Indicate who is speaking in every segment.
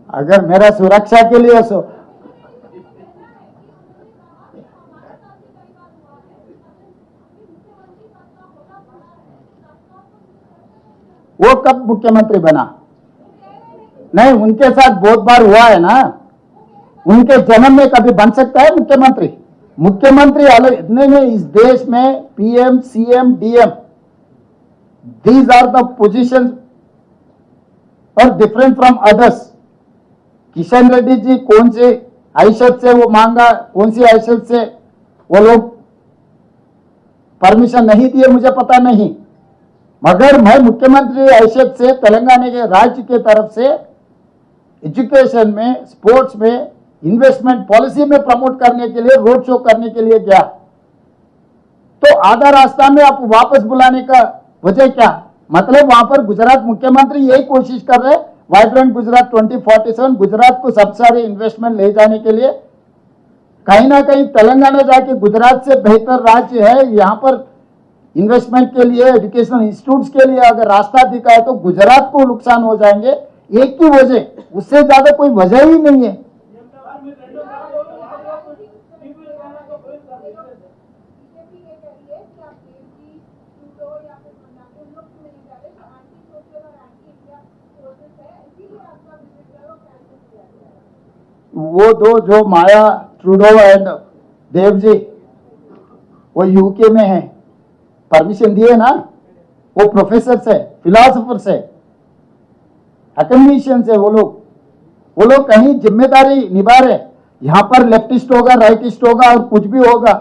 Speaker 1: अगर मेरा सुरक्षा के लिए सो वो कब मुख्यमंत्री बना? नहीं, उनके साथ बहुत बार हुआ है ना। उनके जन्म में कभी बन सकता है मुख्यमंत्री? मुख्यमंत्री अलग नहीं, इस देश में PM, CM, DM, these are the positions और different from others. Kishan Reddy ji कौन से हैसियत से वो मांगा, कौन सी हैसियत से वो लोग परमिशन नहीं दिए, मुझे पता नहीं। मगर मैं मुख्यमंत्री हैसियत से तेलंगाना के राज्य के तरफ से एजुकेशन में, स्पोर्ट्स में, इन्वेस्टमेंट पॉलिसी में प्रमोट करने के लिए, रोड शो करने के लिए गया। तो आधा रास्ता में आप वापस बुलाने का वजह क्या? मतलब वहां पर गुजरात मुख्यमंत्री यही कोशिश कर रहे हैं, वाइब्रेंट गुजरात 2047, गुजरात को सबसे सारे इन्वेस्टमेंट ले जाने के लिए। कहीं ना कहीं तेलंगाना जाके गुजरात से बेहतर राज्य है, यहाँ पर इन्वेस्टमेंट के लिए, एजुकेशनल इंस्टीट्यूट्स के लिए अगर रास्ता दिखा है तो गुजरात को नुकसान हो जाएंगे। एक ही वजह, उससे ज्यादा कोई वजह ही नहीं है। वो दो जो माया ट्रूडो एंड देव जी, वो यूके में है, परमिशन दिए ना। वो प्रोफेसर है, फिलोसोफर है, एकेडमिशियंस है। वो लोग कहीं जिम्मेदारी निभा रहे। यहाँ पर लेफ्टिस्ट होगा, राइटिस्ट होगा और कुछ भी होगा,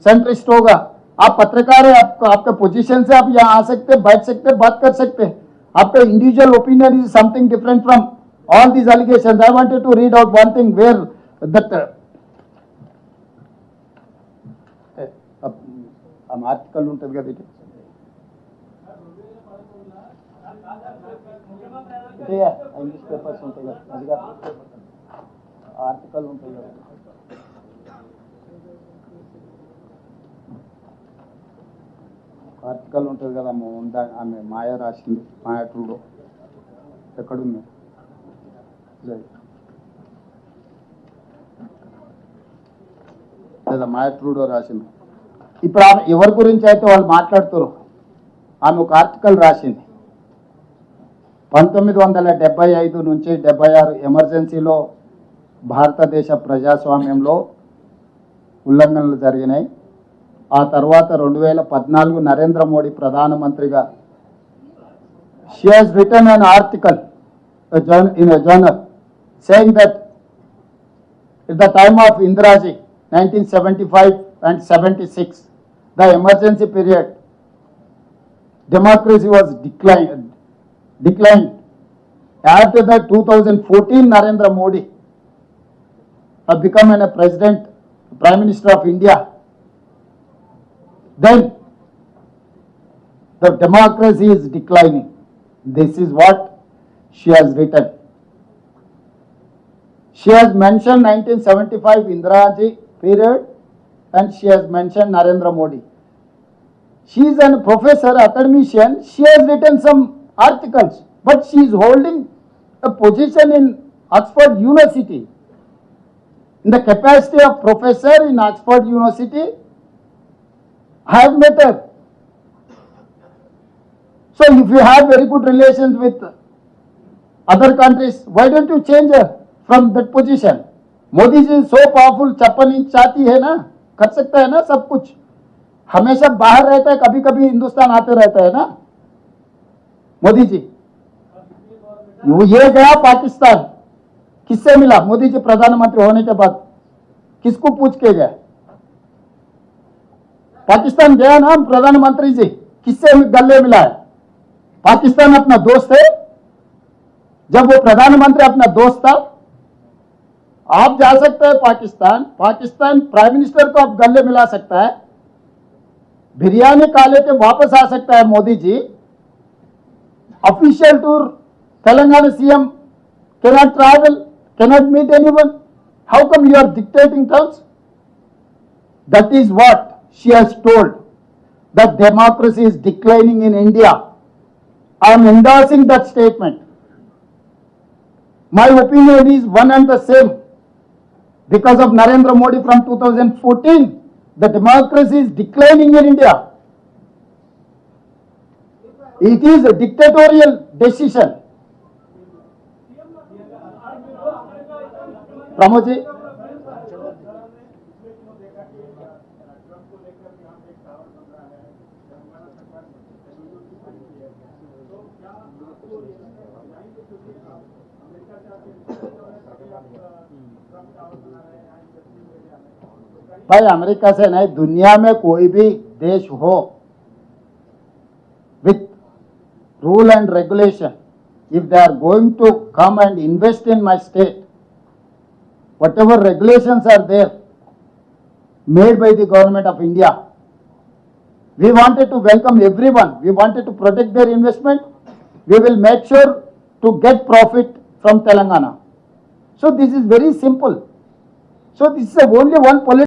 Speaker 1: सेंट्रिस्ट होगा। आप पत्रकार है, आपका पोजीशन से आप यहाँ आ सकते, बैठ सकते, बात कर सकते। आपका individual opinion is something different from all these allegations. I wanted to read out one thing where that article ఉంటుంది కదా, ఇంగ్లీష్ పేపర్స్ ఉంటాయి కదా, అది కాదు, ఆర్టికల్ ఉంటుంది కదా, ఆర్టికల్ ఉంటుంది కదా, ఆమె మాయా రాసింది, మాయా ట్రూడో. ఎక్కడుంది? లేదా మాయా ట్రూడో రాసింది. ఇప్పుడు ఆమె ఎవరి గురించి అయితే వాళ్ళు మాట్లాడుతారు, ఆమె ఒక ఆర్టికల్ రాసింది. 1975 నుంచి 76 ఎమర్జెన్సీలో భారతదేశ ప్రజాస్వామ్యంలో ఉల్లంఘనలు జరిగినాయి. ఆ తర్వాత 2014 నరేంద్ర మోడీ ప్రధానమంత్రిగా she has written an article in a journal saying that at the time of Indiraji 1975 and 76, the emergency period, democracy was declined. After that 2014 Narendra Modi have become a president, prime minister of India. Then the democracy is declining. This is what she has written. She has mentioned 1975 Indiraji period and she has mentioned Narendra Modi. She is a professor, academician. She has written some articles, but she is holding a position in Oxford University. In the capacity of professor in Oxford University, I have met her. So if you have very good relations with other countries, why don't you change her from that position? Modi ji so powerful, 56 inch छाती है ना, कर सकता है ना सब कुछ। हमेशा बाहर रहता है, कभी कभी हिंदुस्तान आते रहता है ना मोदी जी। ये गया पाकिस्तान, किससे मिला मोदी जी प्रधानमंत्री होने के बाद? किसको पूछ के गया? पाकिस्तान गया ना प्रधानमंत्री जी, किससे गले मिला है? पाकिस्तान अपना दोस्त है। जब वो प्रधानमंत्री अपना दोस्त था, आप जा सकते हैं पाकिस्तान प्राइम मिनिस्टर को आप गले मिला सकता है, बिरयानी खा लेके वापस आ सकता है Modi ji. Official tour Telangana CM cannot travel, cannot meet anyone. How come you are dictating terms? That is what she has told, that democracy is declining in India. I am endorsing that statement. My opinion is one and the same. Because of Narendra Modi from 2014, the democracy is declining in India. It is a dictatorial decision. Pramod ji, भाई America से नहीं, दुनिया में कोई भी देश हो with rule and regulation, if they are going to come and invest in my state, whatever regulations are there made by the government of India, we wanted to welcome everyone. We wanted to protect their investment. We will make sure to get profit from Telangana. So this is very simple. So this is only one political